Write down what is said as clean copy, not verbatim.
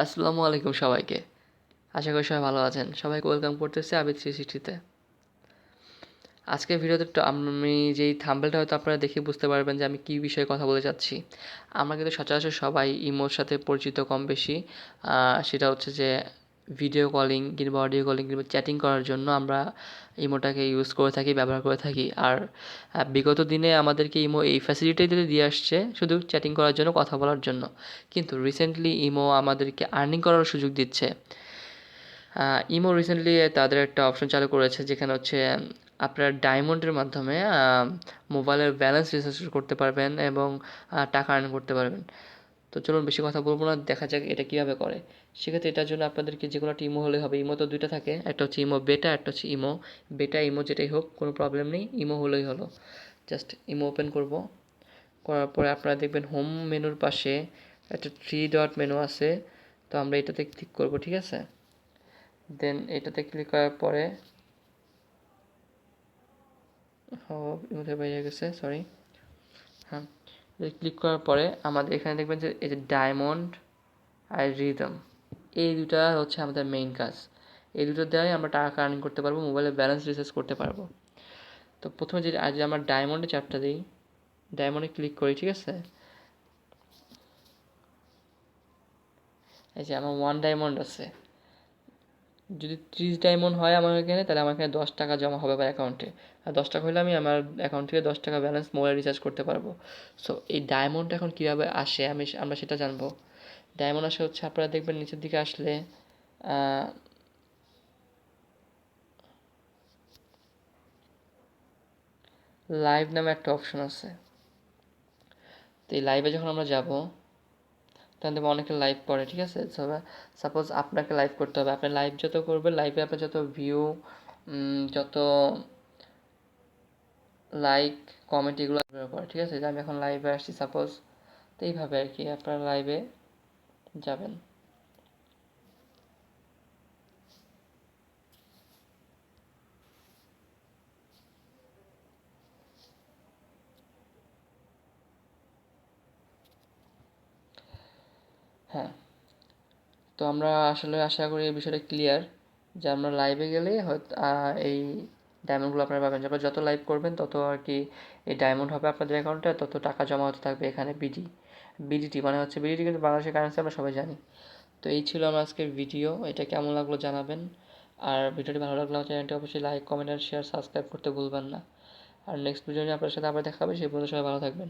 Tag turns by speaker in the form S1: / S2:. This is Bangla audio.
S1: আসসালামু আলাইকুম সবাইকে। আশা করি সবাই ভালো আছেন। সবাইকে ওয়েলকাম করতেছি আবিদ 360 তে। আজকের ভিডিওতে আমি যেই থাম্বনেলটা হয়তো আপনারা দেখে বুঝতে পারবেন যে আমি কী বিষয়ে কথা বলতে চাচ্ছি। আমরা কিন্তু সচরাচর সবাই ইমোর সাথে পরিচিত কম বেশি। সেটা হচ্ছে যে ভিডিও কলিং কিংবা অডিও কলিং কিংবা চ্যাটিং করার জন্য আমরা ইমোটাকে ইউজ করে থাকি, ব্যবহার করে থাকি। আর বিগত দিনে আমাদেরকে ইমো এই ফ্যাসিলিটিটা দিয়ে আসছে শুধু চ্যাটিং করার জন্য, কথা বলার জন্য। কিন্তু রিসেন্টলি ইমো আমাদেরকে আর্নিং করারও সুযোগ দিচ্ছে। ইমো রিসেন্টলি তাদের একটা অপশন চালু করেছে যেখানে হচ্ছে আপনার ডায়মন্ডের মাধ্যমে মোবাইলের ব্যালেন্স রিচার্জ করতে পারবেন এবং টাকা আর্ন করতে পারবেন। তো চলুন বেশি কথা বলবো না, দেখা যাক এটা কীভাবে করে। সেক্ষেত্রে এটার জন্য আপনাদেরকে যে কোনো একটা ইমো হলে হবে। ইমো তো দুইটা থাকে, একটা হচ্ছে ইমো বেটা, একটা হচ্ছে ইমো বেটা। ইমো যেটাই হোক কোনো প্রবলেম নেই, ইমো হলেই হলো। জাস্ট ইমো ওপেন করব। করার পরে আপনারা দেখবেন হোম মেনুর পাশে একটা 3 ডট মেনু আছে। তো আমরা এটাতে ক্লিক করব, ঠিক আছে। দেন এটাতে ক্লিক করার পরে ইমোতে বাইরে গেছে, সরি। হ্যাঁ, ক্লিক করার পরে আমাদের এখানে দেখবেন যে এই যে ডায়মন্ড আর রিদম, এই দুটা হচ্ছে আমাদের মেইন কাজ। এই দুটো দ্বারাই আমরা টাকা আর্নিং করতে পারবো, মোবাইলের ব্যালেন্স রিচার্জ করতে পারবো। তো প্রথমে যে আজ আমরা ডায়মন্ডে চাপটা দিই, ডায়মন্ডে ক্লিক করি, ঠিক আছে। এই যে আমার 1 ডায়মন্ড আছে। যদি 30 ডায়মন্ড হয় আমার এখানে, তাহলে আমার এখানে 10 টাকা জমা হবে আমার অ্যাকাউন্টে। আর 10 টাকা হলে আমি আমার অ্যাকাউন্ট থেকে 10 টাকা ব্যালেন্স মোবাইল রিচার্জ করতে পারবো। সো এই ডায়মন্ড এখন কীভাবে আসে আমরা সেটা জানবো। ডায়মন্ড আসে হচ্ছে, আপনারা দেখবেন নিচের দিকে আসলে লাইভ নামে একটা অপশন আছে। তো এই লাইভে যখন আমরা যাব তখন দেখবো অনেকে লাইভ করে, ঠিক আছে। সাপোজ আপনাকে লাইভ করতে হবে। আপনি লাইভ যত করবেন, লাইভে আপনার যত ভিউ, যত লাইক, কমেন্ট এগুলো করে, ঠিক আছে। যে আমি এখন লাইভে আসছি সাপোজ, তো এইভাবে আর কি আপনারা লাইভে যাবেন। হ্যাঁ, তো আমরা আসলে আশা করি এই বিষয়টা ক্লিয়ার, যে আমরা লাইভে গেলে হয়তো এই ডায়মন্ডগুলো আপনারা পাবেন। যখন যত লাইভ করবেন তত আর কি এই ডায়মন্ড হবে আপনাদের অ্যাকাউন্টে, তত টাকা জমা হতে থাকবে এখানে। বিডিটি মানে হচ্ছে বিডিটি, কিন্তু বাংলাদেশের কারেন্সি আমরা সবাই জানি। তো এই ছিল আমার আজকের ভিডিও। এটা কেমন লাগলো জানাবেন। আর ভিডিওটি ভালো লাগলে আমার চ্যানেলটি অবশ্যই লাইক, কমেন্ট আর শেয়ার, সাবস্ক্রাইব করতে ভুলবেন না। আর নেক্সট ভিডিও নিয়ে আপনার সাথে আবার দেখা হবে। সেই পর্যন্ত সবাই ভালো থাকবেন।